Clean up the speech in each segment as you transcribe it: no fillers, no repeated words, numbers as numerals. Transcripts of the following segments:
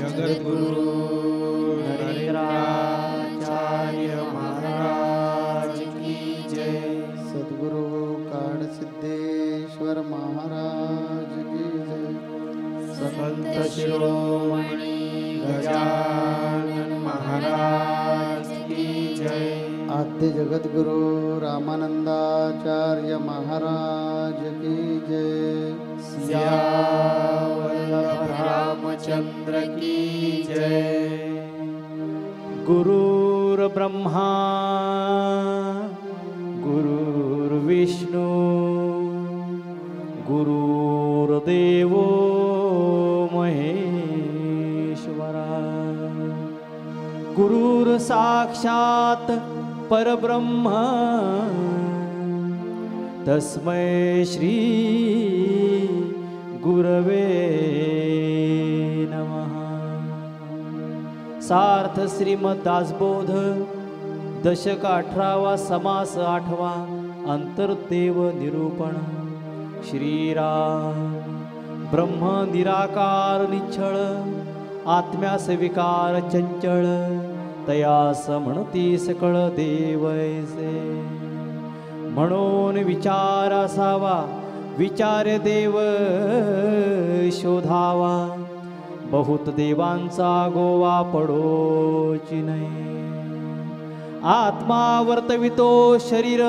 जगद्गुरु नरेंद्राचार्य महाराज की जय। सद्गुरु काडसिद्धेश्वर महाराज की जय। संत शिरोमणी गजानन महाराज की जय। आद्य जगद्गुरु रामानंदाचार्य महाराज की जय। सियावल्लभ रामचंद्र की जय। गुरुर्ब्रह्मा गुरुर्विष्णू गुरुर्देवो महेश्वरा गुरुर्साक्षात् परब्रह्म तस्मै श्री गुरवे नमः। सार्थ श्रीमद दासबोध दशक 18वा समास 8वा अंतर्देव निरूपण। श्रीराम ब्रह्म निराकार निच्छळ आत्म्यास विकार चंचळ तयास म्हणती सकळ देवैसे। म्हणून विचार असावा विचार देव शोधावा बहुत देवांचा गोवा पडोची नाही। आत्मा वर्तवितो शरीर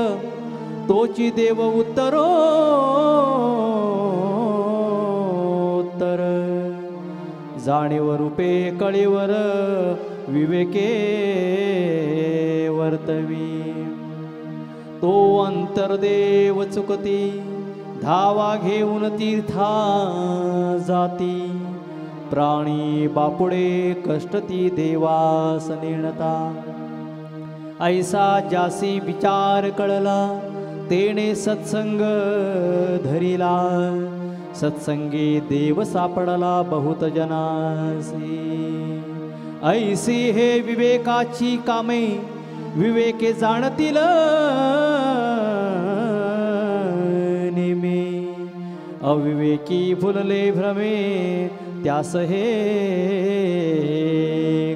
तोची देव उत्तरोत्तर। जाणीव रूपे कळीवर विवेके वर्तवी। तो अंतर्देव चुकती धावा घेऊन तीर्था जाती। प्राणी बापुडे कष्टती देवास नेणता। ऐसा जासी विचार कळला तेने सत्संग धरिला। सत्संगी देव सापडला बहुत जनासी। ऐसी हे विवेकाची कामे विवेके जाणतील नेमे। अविवेकी फुलले भ्रमे त्यास हे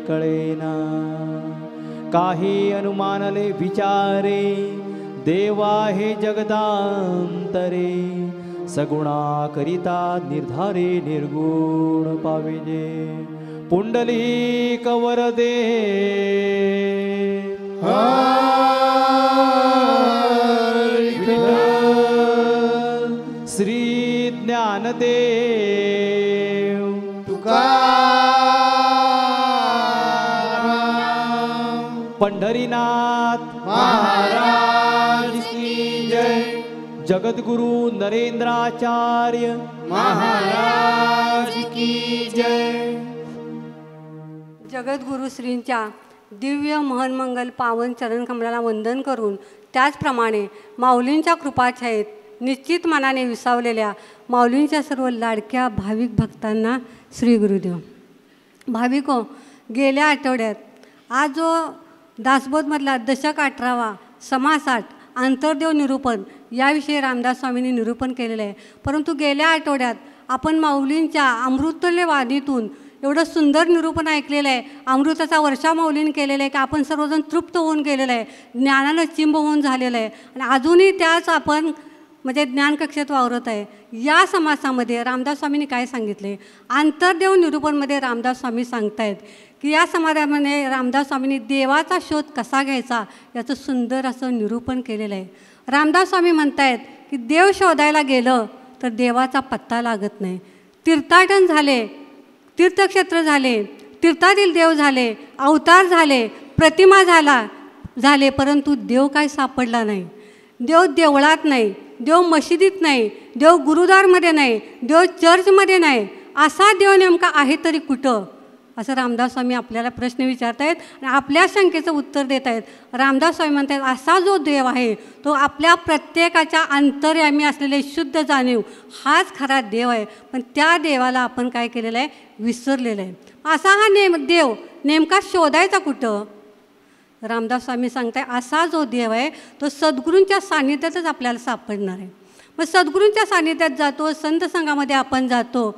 कळेना। काही अनुमानले विचारे देवा हे जगदांतरे। सगुणा करिता निर्धारे निर्गुण पाविजे। पुंडलिक वरदे श्री ज्ञानदेव तुकाराम पंढरीनाथ महाराज की जय। जगद्गुरु नरेंद्राचार्य महाराज की जय। जगद्गुरु श्रींच्या दिव्य महन्मंगल पावन चरणकमलाला वंदन करून त्याचप्रमाणे माऊलींच्या कृपाछायेत निश्चित मनाने विसावलेल्या माऊलींच्या सर्व लाडक्या भाविक भक्तांना श्री गुरुदेव। भाविको, गेल्या आठवड्यात आज जो दासबोधमधला दशक 18वा समास 8 अंतर्देव निरूपण याविषयी रामदास स्वामींनी निरूपण केलेलं आहे। परंतु गेल्या आठवड्यात आपण माऊलींच्या अमृततुल्य वाणीतून एवढं सुंदर निरूपण ऐकलेलं आहे। अमृताचा वर्षा माऊलींनी केलेला आहे की आपण सर्वजण तृप्त होऊन गेलेलं आहे, ज्ञानानं चिंब होऊन झालेलं आहे आणि अजूनही त्याच आपण म्हणजे ज्ञानकक्षेत वावरत आहे। या समासामध्ये रामदास स्वामींनी काय सांगितले? अंतर्देव निरूपणमध्ये रामदास स्वामी सांगतायत की या समाजामध्ये रामदास स्वामींनी देवाचा शोध कसा घ्यायचा याचं सुंदर असं निरूपण केलेलं आहे। रामदास स्वामी म्हणतायत की देव शोधायला गेलं तर देवाचा पत्ता लागत नाही। तीर्थाटन झाले, तीर्थक्षेत्र झाले, तीर्थातील देव झाले, अवतार झाले, प्रतिमा झाले, परंतु देव काय सापडला नाही। देव देवळात नाही, देव मशिदीत नाही, देव गुरुद्वारमध्ये नाही, देव चर्चमध्ये नाही। असा देव नेमका आहे तरी कुठं, असं रामदास स्वामी आपल्याला प्रश्न विचारत आहेत आणि आपल्या शंकेचं उत्तर देत आहेत। रामदास स्वामी म्हणतात असा जो देव आहे तो आपल्या प्रत्येकाच्या अंतर्यामी असलेले शुद्ध जाणीव हाच खरा देव आहे, पण त्या देवाला आपण काय केलेलं आहे, विसरलेलं आहे। असा हा देव नेमका शोधायचा कुठं? रामदास स्वामी सांगताय असा जो देव आहे तो सद्गुरूंच्या सान्निध्यातच आपल्याला सापडणार आहे। मग सद्गुरूंच्या सान्निध्यात जातो, संत संघामध्ये आपण जातो,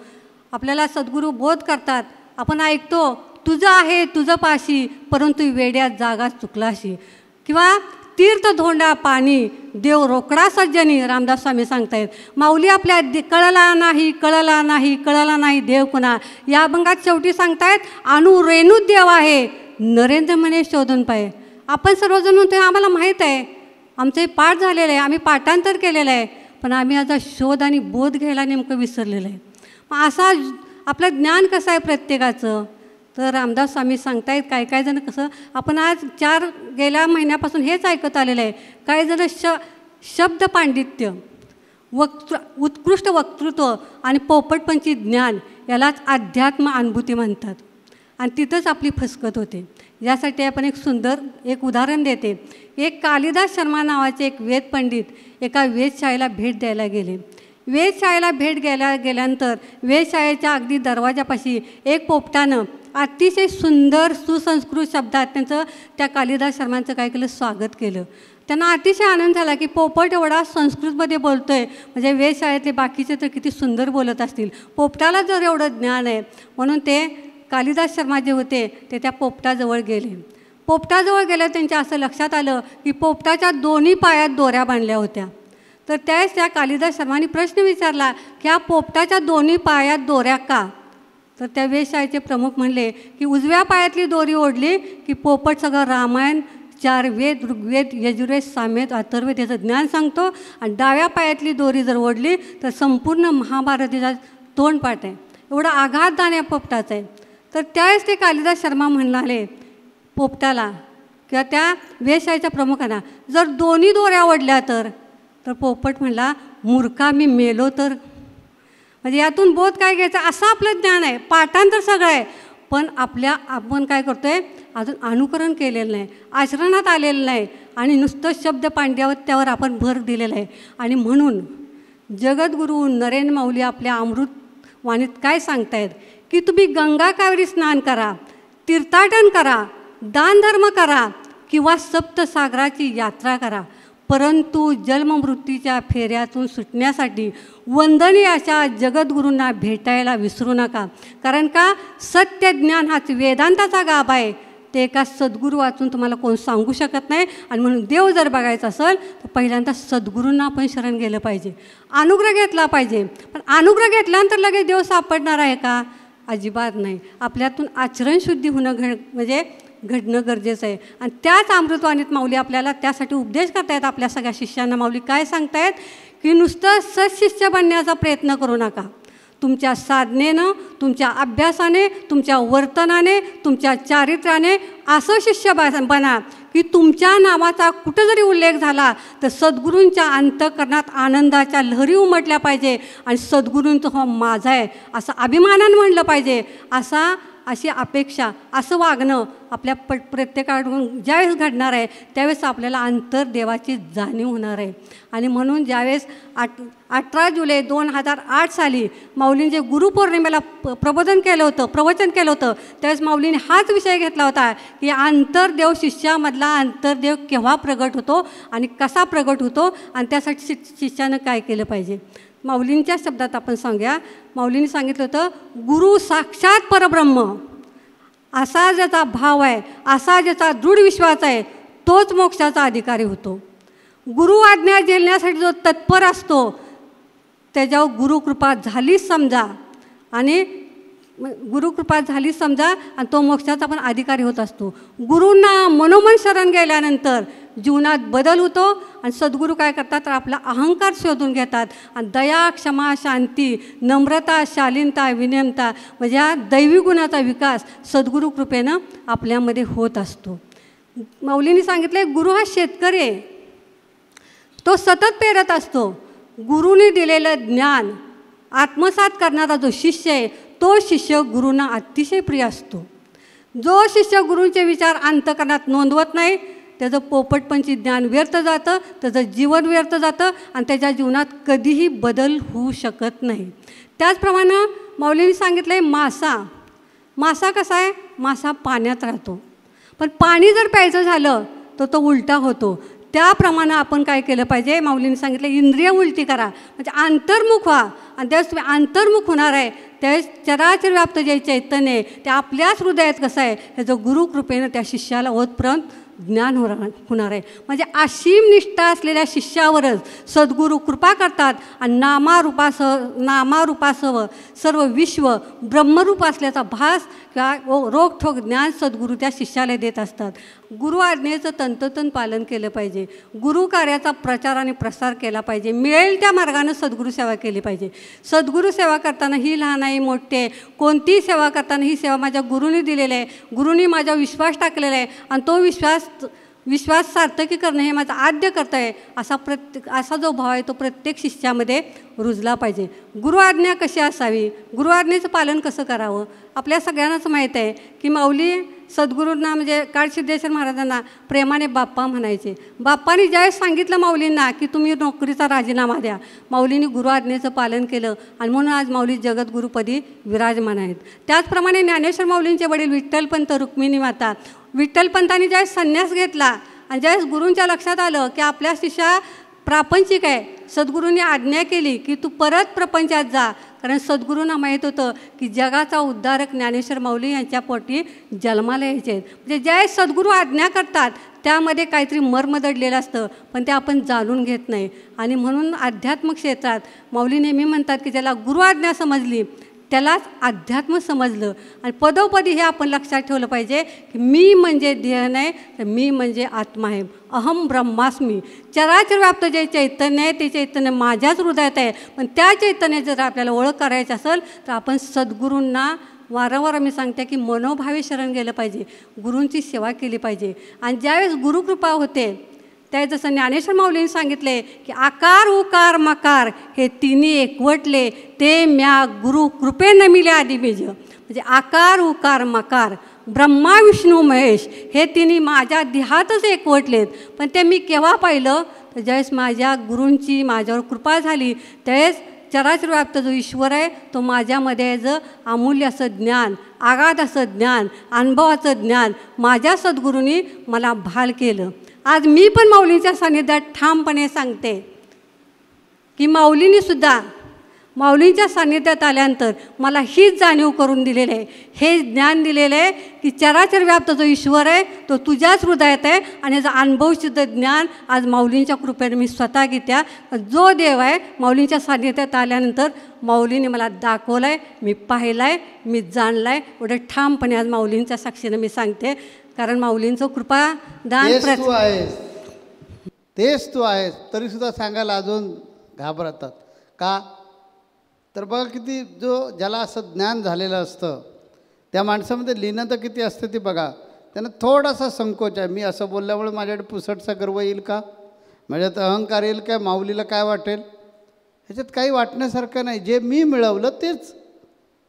आपल्याला सद्गुरू बोध करतात, आपण ऐकतो तुझं आहे तुझं पाशी परंतु वेड्यात जागा चुकलाशी, किंवा तीर्थ धोंडा पाणी देव रोकडा सज्जनी रामदास स्वामी सांगतायत. माऊली आपल्या कळला नाही कळला नाही कळला नाही देव कुणा या अभंगात शेवटी सांगतायत अनु रेणू देव आहे नरेंद्र म्हणे शोधून पाय. आपण सर्वजण म्हणतो आम्हाला माहीत आहे, आमचं हे पाठ झालेलं आहे, आम्ही पाठांतर केलेलं आहे, पण आम्ही आता शोध आणि बोध घ्यायला नेमकं विसरलेलं आहे. मग असा आपलं ज्ञान कसं आहे प्रत्येकाचं, तर रामदास स्वामी सांगतायत काही जण कसं आपण आज गेल्या महिन्यापासून हेच ऐकत आलेलं आहे. काही जण शब्द पांडित्य उत्कृष्ट वक्तृत्व आणि पोपटपंची ज्ञान यालाच अध्यात्म अनुभूती म्हणतात आणि तिथंच आपली फसकत होते. यासाठी आपण एक सुंदर उदाहरण देते. एक कालिदास शर्मा नावाचे एक वेद पंडित एका वेधशाळेला भेट द्यायला गेले. वेधशाळेला भेट गेल्यानंतर वेधशाळेच्या अगदी दरवाजापाशी एक पोपटानं अतिशय सुंदर सुसंस्कृत शब्दात त्यांचं त्या कालिदास शर्मांचं काय केलं स्वागत केलं. त्यांना अतिशय आनंद झाला की पोपट एवढा संस्कृतमध्ये बोलतो आहे, म्हणजे वेधशाळेतले बाकीचे तर किती सुंदर बोलत असतील, पोपटाला जर एवढं ज्ञान आहे. म्हणून ते कालिदास शर्मा जे होते ते त्या पोपटाजवळ गेले. पोपटाजवळ गेल्यावर त्यांच्या असं लक्षात आलं की पोपटाच्या दोन्ही पायात दोऱ्या बांधल्या होत्या. तर त्यावेळेस त्या कालिदास शर्मांनी प्रश्न विचारला की ह्या पोपटाच्या दोन्ही पायात दोऱ्या का. तर त्या वेधशाळेचे प्रमुख म्हणले की उजव्या पायातली दोरी ओढली की पोपट सगळं रामायण 4 वेद ऋग्वेद यजुर्वेद सामवेद अथर्ववेद याचं ज्ञान सांगतो, आणि डाव्या पायातली दोरी जर ओढली तर संपूर्ण महाभारताचा तोंडपाठ आहे. एवढा आघात दान या पोपटाचा आहे. तर त्यावेळेस ते कालिदास शर्मा म्हणाले पोपटाला किंवा त्या वेधशाळेच्या प्रमुखांना जर दोन्ही दोऱ्या ओढल्या तर पोपट म्हणला मूर्खा मी मेलो तर. म्हणजे यातून बोध काय घ्यायचा असं आपलं ज्ञान आहे, पाठांतर सगळं आहे, पण आपण काय करतो आहे अजून अनुकरण केलेलं नाही, आचरणात आलेलं नाही आणि नुसतं शब्द पांड्यावर त्यावर आपण भर दिलेला आहे. आणि म्हणून जगद्गुरू नरेंद्र माऊली आपल्या अमृतवाणीत काय सांगतायत की तुम्ही गंगा कावेरी स्नान करा, तीर्थाटन करा, दानधर्म करा किंवा सप्तसागराची यात्रा करा, परंतु जन्ममृत्यूच्या फेऱ्यातून सुटण्यासाठी वंदनीय अशा जगद्गुरूंना भेटायला विसरू नका. कारण का सत्य ज्ञान हाच वेदांताचा गाभा आहे, ते एका सद्गुरू वाचून तुम्हाला कोण सांगू शकत नाही. आणि म्हणून देव जर बघायचा असेल तर पहिल्यांदा सद्गुरूंना आपण शरण गेलं पाहिजे, अनुग्रह घेतला पाहिजे. पण अनुग्रह घेतल्यानंतर लगेच देव सापडणार आहे का? अजिबात नाही. आपल्यातून आचरणशुद्धी होणं घडणं गरजेचं आहे. आणि त्याच अमृतवाणीत माऊली आपल्याला त्यासाठी उपदेश करतायत आपल्या सगळ्या शिष्यांना. माऊली काय सांगतायत की नुसतं सत्शिष्य बनण्याचा प्रयत्न करू नका. तुमच्या साधनेनं, तुमच्या अभ्यासाने, तुमच्या वर्तनाने, तुमच्या चारित्र्याने असं शिष्य बना की तुमच्या नावाचा कुठं जरी उल्लेख झाला तर सद्गुरूंच्या अंतःकरणात आनंदाच्या लहरी उमटल्या पाहिजे आणि सद्गुरूंचं हो माझा आहे असं अभिमानानं म्हणलं पाहिजे. अशी अपेक्षा, असं वागणं आपल्या प्रत्येकाकडून ज्यावेळेस घडणार आहे त्यावेळेस आपल्याला अंतर्देवाची जाणीव होणार आहे. आणि म्हणून ज्यावेळेस 18 जुलै 2008 साली माऊलींचे गुरुपौर्णिमेला प्रवचन केलं होतं त्यावेळेस माऊलीने हाच विषय घेतला होता की अंतर्देव शिष्यामधला अंतर्देव केव्हा प्रगट होतो आणि कसा प्रगट होतो आणि त्यासाठी शिष्यानं काय केलं पाहिजे. माऊलींच्या शब्दात आपण सांगूया. माऊलींनी सांगितलं होतं गुरु साक्षात परब्रह्म, असा ज्याचा भाव आहे, असा ज्याचा दृढ विश्वास आहे तोच मोक्षाचा अधिकारी होतो. गुरु आज्ञा झेलण्यासाठी जो तत्पर असतो त्याच्यावर गुरुकृपा झालीच समजा आणि तो मोक्षाचा पण अधिकारी होत असतो. गुरूंना मनोमन शरण गेल्यानंतर जीवनात बदल होतो आणि सद्गुरू काय करतात तर आपला अहंकार शोधून घेतात आणि दया, क्षमा, शांती, नम्रता, शालीनता, विनम्रता म्हणजे हा दैवी गुणाचा विकास सद्गुरू कृपेनं आपल्यामध्ये होत असतो. माऊलींनी सांगितले गुरु हा शेतकरी आहे, तो सतत पेरत असतो. गुरुने दिलेलं ज्ञान आत्मसात करणारा जो शिष्य आहे तो शिष्य गुरूंना अतिशय प्रिय असतो. जो शिष्य गुरूंचे विचार अंतःकरणात नोंदवत नाही त्याचं पोपटपंची ज्ञान व्यर्थ जातं, त्याचं जीवन व्यर्थ जातं आणि त्याच्या जीवनात कधीही बदल होऊ शकत नाही. त्याचप्रमाणे माऊलींनी सांगितलं आहे मासा कसा आहे, मासा पाण्यात राहतो पण पाणी जर प्यायचं झालं तर तो उलटा होतो. त्याप्रमाणे आपण काय केलं पाहिजे, माऊलींनी सांगितलं इंद्रिय उलटी करा म्हणजे अंतर्मुख व्हा. आणि त्यावेळेस तुम्ही अंतर्मुख होणार आहे त्यावेळेस चराचर व्याप्त जे चैतन्य आहे ते आपल्याच हृदयात कसं आहे ह्याचं गुरुकृपेनं त्या शिष्याला ओतपर्यंत ज्ञान होणार आहे. म्हणजे असीम निष्ठा असलेल्या शिष्यावरच सद्गुरू कृपा करतात आणि नामारूपासह सर्व विश्व ब्रह्मरूप असल्याचा भास किंवा रोखठोक ज्ञान सद्गुरू त्या शिष्याला देत असतात. गुरु आज्ञेचं तंतोतंत पालन केलं पाहिजे. गुरु कार्याचा प्रचार आणि प्रसार केला पाहिजे. मिळेल त्या मार्गानं सद्गुरू सेवा केली पाहिजे. सद्गुरू सेवा करताना ही लहान आहे मोठी आहे कोणतीही सेवा करताना ही सेवा माझ्या गुरुनी दिलेली आहे. गुरुनी माझ्यावर विश्वास टाकलेला आहे आणि तो विश्वास सार्थकी करणं हे माझं आद्य कर्तव्य आहे. असा जो भाव आहे तो प्रत्येक शिष्यामध्ये रुजला पाहिजे. गुरु आज्ञा कशी असावी गुरु आज्ञेचं पालन कसं करावं आपल्या सगळ्यांनाच माहीत आहे की माऊली सद्गुरूंना म्हणजे काळसिद्धेश्वर महाराजांना प्रेमाने बाप्पा म्हणायचे. बाप्पांनी ज्यावेळेस सांगितलं माऊलींना की तुम्ही नोकरीचा राजीनामा द्या माऊलींनी गुरु आज्ञेचं पालन केलं आणि म्हणून आज माऊली जगद्गुरुपदी विराजमान आहेत. त्याचप्रमाणे ज्ञानेश्वर माऊलींचे वडील विठ्ठलपंत रुक्मिणी माता विठ्ठलपंतांनी ज्यावेळेस संन्यास घेतला आणि ज्यावेळेस गुरूंच्या लक्षात आलं की आपल्या शिष्या प्रापंचिक आहे सद्गुरूंनी आज्ञा केली की तू परत प्रपंचात जा. कारण सद्गुरूंना माहीत होतं की जगाचा उद्धारक ज्ञानेश्वर माऊली यांच्या पोटी जन्माला यायचे आहेत. म्हणजे ज्यावेळेस सद्गुरू आज्ञा करतात त्यामध्ये काहीतरी मर्म दडलेलं असतं पण ते आपण जाणून घेत नाही. आणि म्हणून आध्यात्मिक क्षेत्रात माऊली नेहमी म्हणतात की ज्याला गुरु आज्ञा समजली त्यालाच अध्यात्म समजलं. आणि पदोपदी हे आपण लक्षात ठेवलं पाहिजे की मी म्हणजे देह नाही तर मी म्हणजे आत्मा आहे. अहम ब्रह्मास्मी. चराचर व्याप्त जे चैतन्य आहे ते चैतन्य माझ्याच हृदयात आहे. पण त्या चैतन्याची जर आपल्याला ओळख करायची असेल तर आपण सद्गुरूंना वारंवार मी सांगते की मनोभावे शरण गेलं पाहिजे. गुरूंची सेवा केली पाहिजे. आणि ज्यावेळेस गुरुकृपा होते त्यावेळेस जसं ज्ञानेश्वर माऊलींनी सांगितले की आकार उकार मकार हे तिन्ही एकवटले ते म्या गुरु कृपेनं मिले आदिबीज. म्हणजे आकार उकार मकार ब्रह्मा विष्णू महेश हे तिन्ही माझ्या देहातच एकवटलेत. पण ते मी केव्हा पाहिलं तर ज्यावेळेस माझ्या गुरूंची माझ्यावर कृपा झाली त्यावेळेस चराचर व्याप्त जो ईश्वर आहे तो माझ्यामध्ये जर अमूल्य असं ज्ञान आगाध असं ज्ञान अनुभवाचं ज्ञान माझ्या सद्गुरूंनी मला भाल केलं. आज मी पण माऊलींच्या सान्निध्यात ठामपणे सांगते की माऊलींनीसुद्धा माऊलींच्या सान्निध्यात आल्यानंतर मला हीच जाणीव करून दिलेलं आहे हे ज्ञान दिलेलं आहे की चराचर व्याप्त जो ईश्वर आहे तो तुझ्याच हृदयात आहे. आणि याचं अनुभवसिद्ध ज्ञान आज माऊलींच्या कृपेने मी स्वतः घेत्या. जो देव आहे माऊलींच्या सान्निध्यात आल्यानंतर माऊलीने मला दाखवलं आहे मी पाहिलं आहे मी जाणलं आहे. एवढं ठामपणे आज माऊलींच्या साक्षीनं मी सांगते. कारण माऊलींचं कृपादान तेच तू आहेस तरीसुद्धा सांगायला अजून घाबरतात का तर बघा किती ज्याला असं ज्ञान झालेलं असतं त्या माणसामध्ये लीनता किती असते ती बघा. त्यांना थोडासा संकोच आहे मी असं बोलल्यामुळे माझ्याकडे पुसटचा गर्व येईल का माझ्यात अहंकार येईल काय माऊलीला काय वाटेल ह्याच्यात काही वाटण्यासारखं नाही. जे मी मिळवलं तेच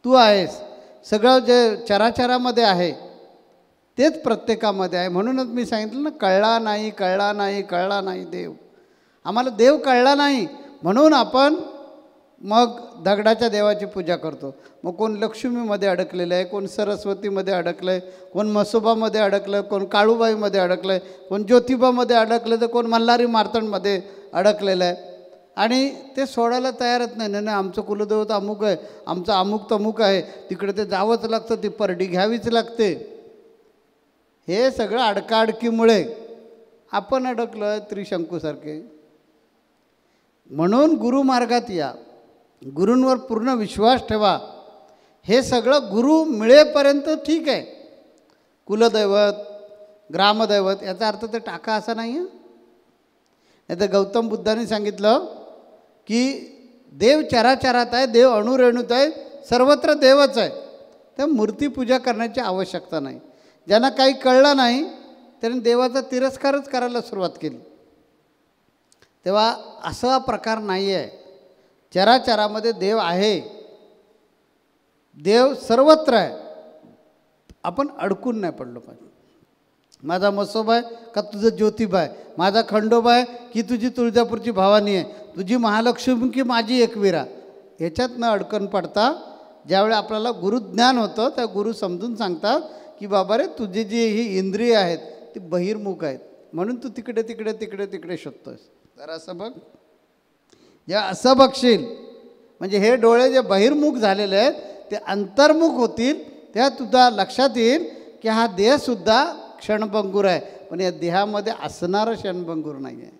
तू आहेस. सगळं जे चराचरामध्ये आहे तेच प्रत्येकामध्ये आहे. म्हणूनच मी सांगितलं ना कळला नाही कळला नाही कळला नाही देव. आम्हाला देव कळला नाही म्हणून आपण मग दगडाच्या देवाची पूजा करतो. मग कोण लक्ष्मीमध्ये अडकलेलं आहे कोण सरस्वतीमध्ये अडकलं आहे कोण म्हसोबामध्ये अडकलं कोण काळूबाईमध्ये अडकलं आहे कोण ज्योतिबामध्ये अडकलं तर कोण मल्हारी मार्तंडमध्ये अडकलेलं आहे. आणि ते सोडायला तयारच नाही. नाही आमचं कुलदैवत अमुक आहे आमचं अमुक तमुक आहे तिकडे ते जावंच लागतं ती परडी घ्यावीच लागते. हे सगळं अडकाअडकीमुळे आपण अडकलो आहे त्रिशंकूसारखे. म्हणून गुरुमार्गात या गुरूंवर पूर्ण विश्वास ठेवा. हे सगळं गुरु मिळेपर्यंत ठीक आहे. कुलदैवत ग्रामदैवत याचा अर्थ ते टाका असा नाही आहे. नाही तर गौतम बुद्धांनी सांगितलं की देव चराचरात आहे देव अणुरेणूत आहे सर्वत्र देवच आहे. तर मूर्तीपूजा करण्याची आवश्यकता नाही. ज्यांना काही कळलं नाही त्यांनी देवाचा तिरस्कारच करायला सुरुवात केली. तेव्हा असा प्रकार नाही आहे. चराचरामध्ये देव आहे देव सर्वत्र आहे. आपण अडकून नाही पडलो पाहिजे. माझा म्हसोबा आहे का तुझं ज्योतिबा आहे माझा खंडोबा आहे की तुझी तुळजापूरची भवानी आहे तुझी महालक्ष्मी की माझी एकविरा ह्याच्यात न अडकून पडता ज्यावेळी आपल्याला गुरुज्ञान होतं त्या गुरु समजून सांगतात की बाबा रे तुझी जी ही इंद्रिय आहेत ती बहिर्मुख आहेत म्हणून तू तिकडे तिकडे तिकडे तिकडे शोधतोस. तर असं बघ जेव्हा असं बघशील म्हणजे हे डोळे जे बहिर्मुख झालेले आहेत ते अंतर्मुख होतील, त्या तुझा लक्षात येईल की हा देहसुद्धा क्षणभंगूर आहे, पण या देहामध्ये असणारं क्षणभंगूर नाही आहे.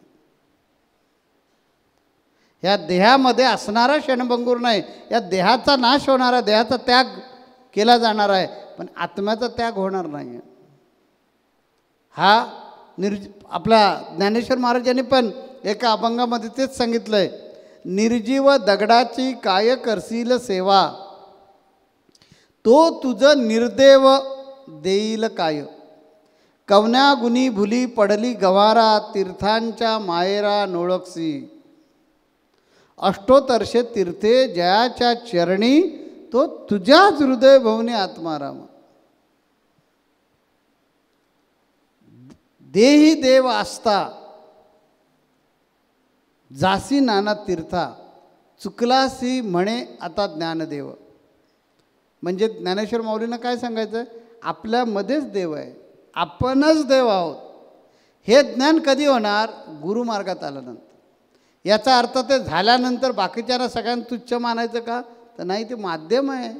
या देहामध्ये असणारा क्षणभंगूर नाही, या देहाचा नाश होणारा, देहाचा त्याग केला जाणार आहे, पण आत्म्याचा त्याग होणार नाही आहे. हा आपल्या ज्ञानेश्वर महाराजांनी पण एका अभंगामध्ये तेच सांगितलं आहे, निर्जीव दगडाची काय करशील सेवा, तो तुझं निर्देव देईल काय, कवन्या गुणी भुली पडली गवारा, तीर्थांच्या मायेरा नोळखसी, अष्टोत्तरशे तीर्थे जयाच्या चरणी, तो तुझ्याच हृदय भवनी आत्माराम. देही देव आस्था जासी नाना तीर्था, चुकलासी म्हणे आता ज्ञानदेव. म्हणजे ज्ञानेश्वर माऊलींना काय सांगायचं, आपल्यामध्येच देव आहे, आपणच देव आहोत. हे ज्ञान कधी होणार, गुरुमार्गात आल्यानंतर. याचा अर्थ ते झाल्यानंतर बाकीच्यांना सगळ्यांना तुच्छ मानायचं का, तर नाही, ते माध्यम आहे.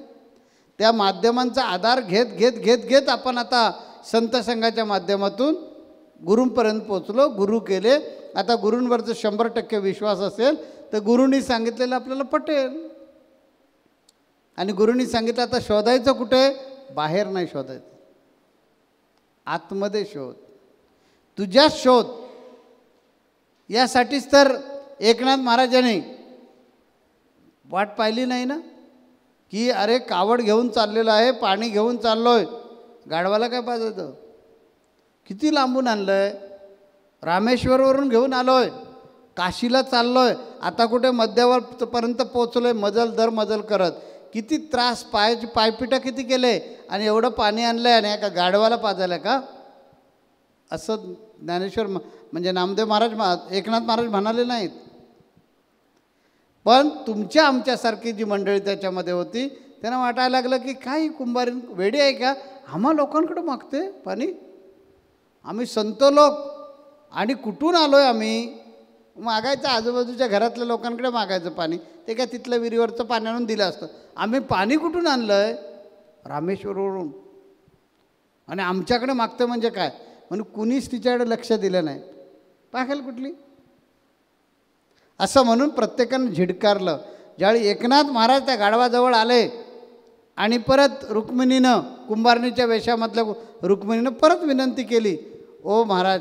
त्या माध्यमांचा आधार घेत घेत घेत घेत आपण आता संत संघाच्या माध्यमातून गुरूंपर्यंत पोचलो, गुरु केले. आता गुरूंवर जर 100% विश्वास असेल तर गुरूंनी सांगितलेलं आपल्याला पटेल. आणि गुरूंनी सांगितलं आता शोधायचं कुठे, बाहेर नाही शोधायचं, आतमध्ये शोध, तुझ्यात शोध. यासाठीच तर एकनाथ महाराजांनी वाट पाहिली नाही ना, की अरे कावड घेऊन चाललेलं आहे, पाणी घेऊन चाललो आहे, गाढवाला काय पाहिजे, किती लांबून आणलं आहे, रामेश्वरवरून घेऊन आलो आहे, काशीला चाललो आहे, आता कुठे मध्यावरपर्यंत पोचलो आहे, मजल दर मजल करत, किती त्रास, पायाची पायपिटा किती केले, आणि एवढं पाणी आणलं आहे, आणि एका गाढवाला पाजायला का, असं ज्ञानेश्वर म्हणजे नामदेव महाराज, एकनाथ महाराज म्हणाले नाहीत. पण तुमच्या आमच्यासारखी जी मंडळी त्याच्यामध्ये होती, त्यांना वाटायला लागलं की काही कुंभारी वेडी आहे का, आम्हा लोकांकडे मागते पाणी, आम्ही संत लोक आणि कुठून आलो आहे, आम्ही मागायचं आजूबाजूच्या घरातल्या लोकांकडे मागायचं पाणी, ते काय तिथलं विहिरीवरचं पाणी आणून दिलं असतं. आम्ही पाणी कुठून आणलं आहे, रामेश्वरवरून, आणि आमच्याकडे मागतं म्हणजे काय, म्हणून कुणीच तिच्याकडे लक्ष दिलं नाही, पाखेल कुठली, असं म्हणून प्रत्येकानं झिडकारलं. ज्यावेळी एकनाथ महाराज त्या गाढवाजवळ आले आणि परत रुक्मिणीनं, कुंभारणीच्या वेशामधल्या रुक्मिणीनं परत विनंती केली, ओ महाराज,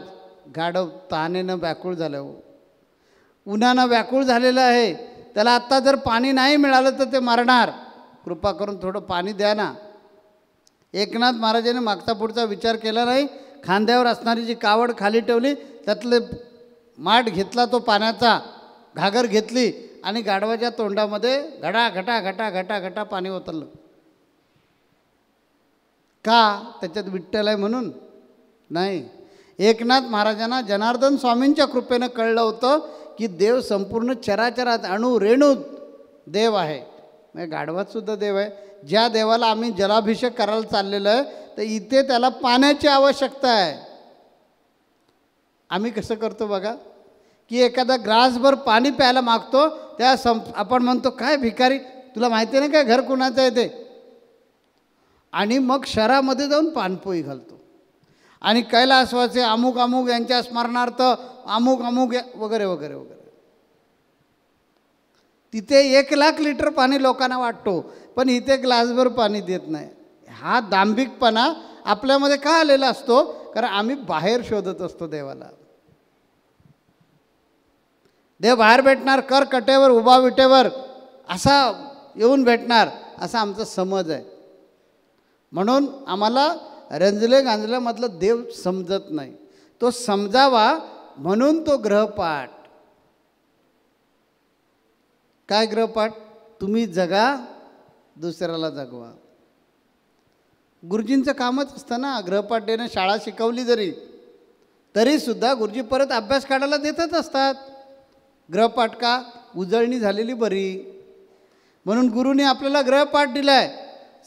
गाढव तहानेनं व्याकुळ झालं, हो, उन्हानं व्याकुळ झालेलं आहे, त्याला आत्ता जर पाणी नाही मिळालं तर ते मरणार, कृपा करून थोडं पाणी द्या ना. एकनाथ महाराजांनी मागचा पुढचा विचार केला नाही, खांद्यावर असणारी जी कावड खाली ठेवली, त्यातले माठ घेतला, तो पाण्याचा घागर घेतली, आणि गाढवाच्या तोंडामध्ये घटा घटा घटा घटा घटा पाणी उतरलं. का, त्याच्यात विठ्ठल आहे म्हणून नाही. एकनाथ महाराजांना जनार्दन स्वामींच्या कृपेनं कळलं होतं की देव संपूर्ण चराचरात अणु रेणू देव आहे, म्हणजे गाढवात सुद्धा देव आहे. ज्या देवाला आम्ही जलाभिषेक करायला चाललेलं आहे, तर इथे त्याला पाण्याची आवश्यकता आहे. आम्ही कसं करतो बघा, की एखादा ग्लासभर पाणी प्यायला मागतो, त्या आपण म्हणतो काय भिकारी, तुला माहिती नाही काय घर कुणाचं आहे ते, आणि मग शहरामध्ये जाऊन पानपोई घालतो, आणि कैलासवासी अमुक अमुक यांच्या स्मरणार्थ अमुक अमुक वगैरे वगैरे वगैरे. तिथे 1,00,000 लिटर पाणी लोकांना वाटतो, पण इथे ग्लासभर पाणी देत नाही. हा दांभिकपणा आपल्यामध्ये का आलेला असतो, कारण आम्ही बाहेर शोधत असतो देवाला. देव बाहेर भेटणार, कर कटेवर उभा विटेवर असा येऊन भेटणार, असा आमचा समज आहे. म्हणून आम्हाला रंजले गांजल्यामधलं देव समजत नाही, तो समजावा म्हणून तो ग्रहपाठ. काय ग्रहपाठ, तुम्ही जगा, दुसऱ्याला जगवा. गुरुजींचं कामच असतं ना ग्रहपाठ देणं. शाळा शिकवली जरी तरीसुद्धा गुरुजी परत अभ्यास काढायला देतच असतात. ग्रहपाठ का, उजळणी झालेली बरी, म्हणून गुरुनी आपल्याला ग्रहपाठ दिला आहे.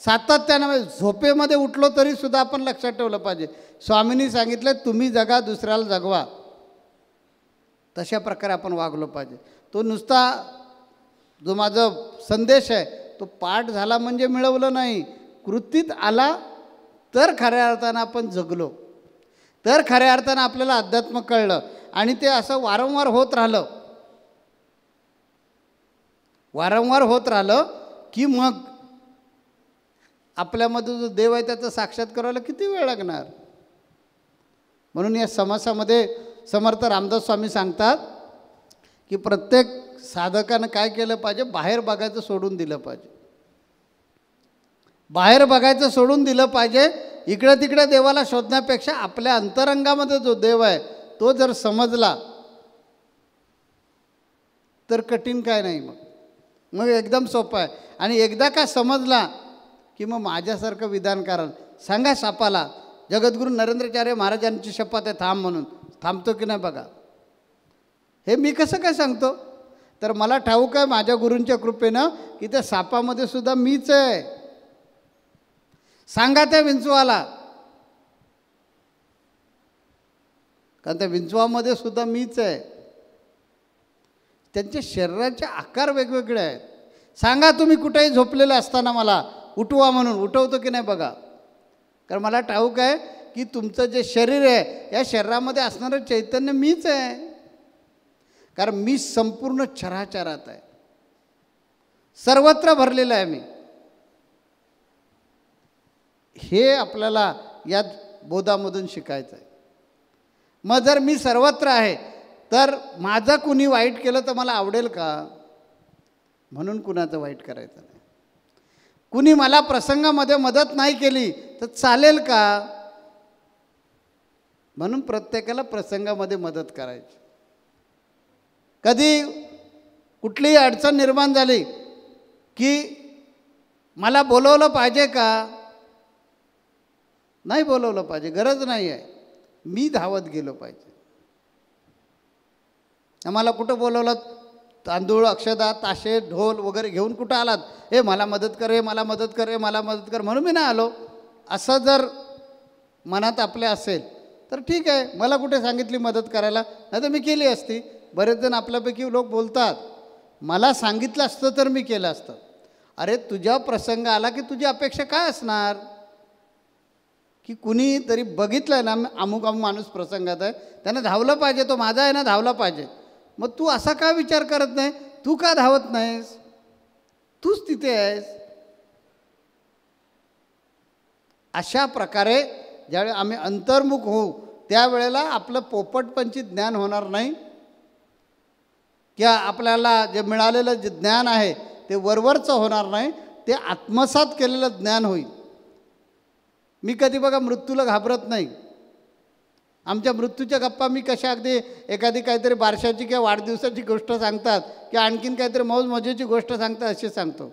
सातत्यानं झोपेमध्ये उठलो तरीसुद्धा आपण लक्षात ठेवलं पाहिजे. स्वामींनी सांगितलं तुम्ही जगा, दुसऱ्याला जगवा, तशा प्रकारे आपण वागलो पाहिजे. तो नुसता जो माझा संदेश आहे तो पाठ झाला म्हणजे मिळवलं नाही, कृतीत आला तर खऱ्या अर्थानं आपण जगलो, तर खऱ्या अर्थानं आपल्याला अध्यात्म कळलं. आणि ते असं वारंवार होत राहिलं, वारंवार होत राहिलं की मग आपल्यामध्ये जो देव आहे त्याचं साक्षात्काराला किती वेळ लागणार. म्हणून या समासामध्ये समर्थ रामदास स्वामी सांगतात की प्रत्येक साधकानं काय केलं पाहिजे, बाहेर बघायचं सोडून दिलं पाहिजे. बाहेर बघायचं सोडून दिलं पाहिजे. इकडे तिकडे देवाला शोधण्यापेक्षा आपल्या अंतरंगामध्ये जो देव आहे तो जर समजला तर कठीण काय नाही, मग एकदम सोपं आहे. आणि एकदा का समजला की मग माझ्यासारखं विधान कारण सांगा सापाला, जगद्गुरू नरेंद्राचार्य महाराजांची शपथ आहे थांब म्हणून, थांबतो की नाही बघा. हे मी कसं काय सांगतो, तर मला ठाऊक आहे माझ्या गुरूंच्या कृपेनं की त्या सापामध्ये सुद्धा मीच आहे. सांगा त्या विंचवाला, कारण त्या विंचवामध्ये सुद्धा मीच आहे. त्यांच्या शरीराचे आकार वेगवेगळे आहेत. सांगा तुम्ही कुठेही झोपलेले असताना मला उठवा म्हणून, उठवतो की नाही बघा. कारण मला ठाऊक आहे की तुमचं जे शरीर आहे या शरीरामध्ये असणारं चैतन्य मीच आहे, कारण मी संपूर्ण चराचरात आहे, सर्वत्र भरलेलं आहे मी. हे आपल्याला या बोधामधून शिकायचं आहे. मग जर मी सर्वत्र आहे तर माझं कुणी वाईट केलं तर मला आवडेल का, म्हणून कुणाचं वाईट करायचं नाही. कुणी मला प्रसंगामध्ये मदत नाही केली तर चालेल का, म्हणून प्रत्येकाला प्रसंगामध्ये मदत करायची. कधी कुठलीही अडचण निर्माण झाली की मला बोलवलं पाहिजे का, नाही बोलवलं पाहिजे, गरज नाही आहे, मी धावत गेलो पाहिजे. आम्हाला कुठं बोलवलं, तांदूळ अक्षदा ताशे ढोल वगैरे घेऊन कुठं आलात, हे मला मदत कर, हे मला मदत कर, हे मला मदत कर, म्हणून मी नाही आलो, असं जर मनात आपल्या असेल तर ठीक आहे. मला कुठे सांगितली मदत करायला, नाही तर मी केली असती. बरेच जण आपल्यापैकी लोक बोलतात मला सांगितलं असतं तर मी केलं असतं. अरे तुझ्या प्रसंग आला की तुझी अपेक्षा काय असणार, की कुणी तरी बघितलं ना अमुक अमुक माणूस प्रसंगात आहे, त्यानं धावलं पाहिजे, तो माझा आहे ना, धावला पाहिजे. मग तू असा का विचार करत नाही, तू का धावत नाहीस, तूच तिथे आहेस. अशा प्रकारे ज्यावेळी आम्ही अंतर्मुख होऊ त्यावेळेला आपलं पोपटपंची ज्ञान होणार नाही, किंवा आपल्याला जे मिळालेलं जे ज्ञान आहे ते वरवरचं होणार नाही, ते आत्मसात केलेलं ज्ञान होईल. मी कधी बघा मृत्यूला घाबरत नाही. आमच्या मृत्यूच्या गप्पा मी कशा, अगदी एखादी काहीतरी बारशाची किंवा वाढदिवसाची गोष्ट सांगतात किंवा आणखीन काहीतरी मौज मजेची गोष्ट सांगतात असे सांगतो.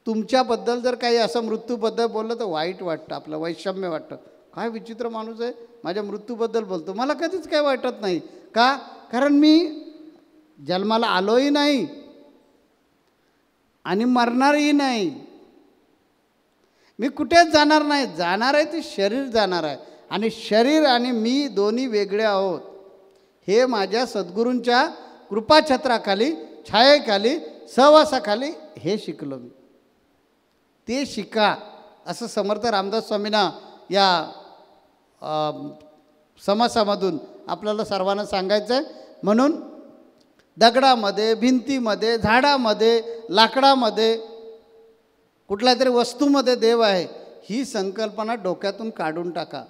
तुमच्याबद्दल जर काही असं मृत्यूबद्दल बोललं तर वाईट वाटतं, आपलं वैषम्य वाटतं. काय विचित्र माणूस आहे, माझ्या मृत्यूबद्दल बोलतो. मला कधीच काय वाटत नाही. का, कारण मी जन्माला आलोही नाही आणि मरणारही नाही. मी कुठेच जाणार नाही, जाणार आहे ते शरीर जाणार आहे, आणि शरीर आणि मी दोन्ही वेगळे आहोत. हे माझ्या सद्गुरूंच्या कृपाछत्राखाली, छायेखाली, सहवासाखाली हे शिकलो मी. ते शिका असं समर्थ रामदास स्वामींना या समासामधून आपल्याला सर्वांना सांगायचं आहे. म्हणून दगडामध्ये, भिंतीमध्ये, झाडामध्ये, लाकडामध्ये, कुठल्या तरी वस्तूमध्ये देव आहे ही संकल्पना डोक्यातून काढून टाका.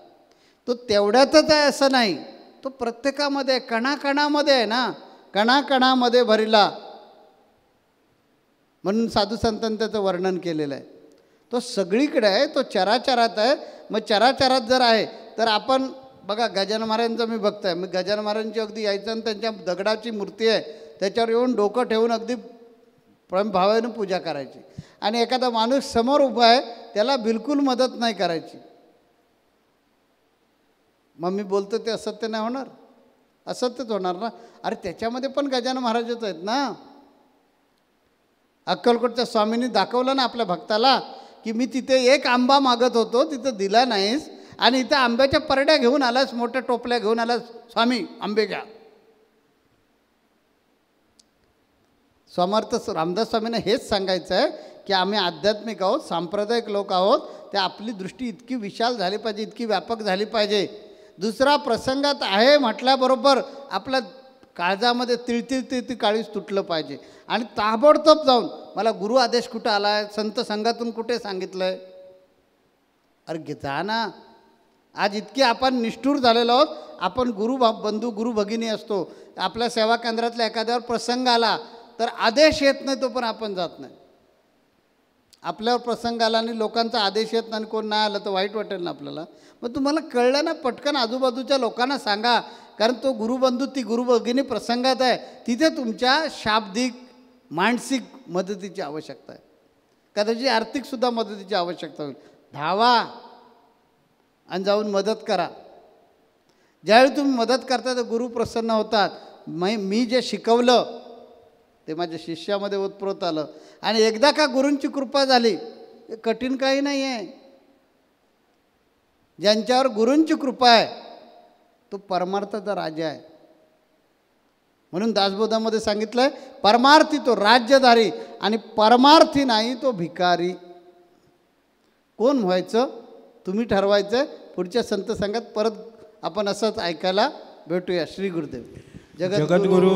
तो तेवढ्यातच आहे असं नाही, तो प्रत्येकामध्ये आहे, कणाकणामध्ये आहे ना, कणाकणामध्ये भरला. म्हणून साधू संतांनी त्याचं वर्णन केलेलं आहे. तो सगळीकडे आहे, तो चराचरात आहे. मग चराचरात जर आहे तर आपण बघा गजानन महाराजांचं मी बघताय, मी गजानन महाराजांची अगदी यायचं आणि त्यांच्या दगडाची मूर्ती आहे त्याच्यावर येऊन डोकं ठेवून अगदी प्रेमभावानं पूजा करायची. आणि एखादा माणूस समोर उभा आहे त्याला बिलकुल मदत नाही करायची. मग मी बोलतो ते असत्य नाही होणार, असत्यच होणार ना. अरे त्याच्यामध्ये पण गजानन महाराजच आहेत ना. अक्कलकोटच्या स्वामींनी दाखवलं ना आपल्या भक्ताला की मी तिथे एक आंबा मागत होतो, तिथं दिला नाहीस, आणि इथं आंब्याच्या परड्या घेऊन आलास, मोठ्या टोपल्या घेऊन आलास, स्वामी आंबे घ्या. समर्थ रामदास स्वामींना हेच सांगायचं आहे की आम्ही आध्यात्मिक आहोत, सांप्रदायिक लोक आहोत, ते आपली दृष्टी इतकी विशाल झाली पाहिजे, इतकी व्यापक झाली पाहिजे. दुसरा प्रसंगात आहे म्हटल्याबरोबर आपल्या काळजामध्ये तिळती काळीच तुटलं पाहिजे आणि ताबडतोब जाऊन मला गुरु आदेश कुठं आला आहे, संत संघातून कुठे सांगितलं आहे. अरे जा ना. आज इतके आपण निष्ठूर झालेलो आहोत. आपण बंधू गुरु भगिनी असतो. आपल्या सेवा केंद्रातल्या एखाद्यावर प्रसंग आला तर आदेश येत नाही, तो पण आपण जात नाही. आपल्यावर प्रसंग आला आणि लोकांचा आदेश येत नाही, कोण नाही आलं तर वाईट वाटेल ना आपल्याला. मग तुम्हाला कळलं ना, पटकन आजूबाजूच्या लोकांना सांगा. कारण तो गुरुबंधू, ती गुरुभगिनी प्रसंगात आहे, तिथे तुमच्या शाब्दिक मानसिक मदतीची आवश्यकता आहे, कदाचित आर्थिकसुद्धा मदतीची आवश्यकता होईल. धावा आणि जाऊन मदत करा. ज्यावेळी तुम्ही मदत करता तर गुरु प्रसन्न होतात. मी जे शिकवलं ते माझ्या शिष्यामध्ये उत्प्रोत आलं आणि एकदा का गुरूंची कृपा झाली, कठीण काही नाही आहे. ज्यांच्यावर गुरूंची कृपा आहे तो परमार्थाचा राजा आहे. म्हणून दासबोधामध्ये सांगितलं आहे, परमार्थी तो राज्यधारी आणि परमार्थी नाही तो भिकारी. कोण व्हायचं तुम्ही ठरवायचं. पुढच्या संत संघात परत आपण असंच ऐकायला भेटूया. श्री गुरुदेव. जगद्गुरु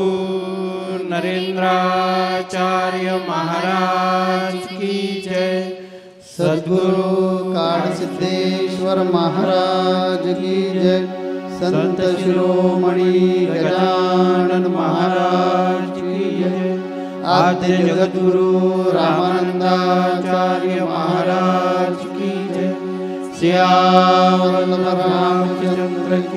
नरेंद्राचार्य महाराज की जय. सद्गुरु काळसिद्धेश्वर महाराज की जय. संत शिरोमणी गजानन महाराज की जय. आद्य जगद्गुरु रामानंदाचार्य महाराज की जय. श्याम रामचंद्र की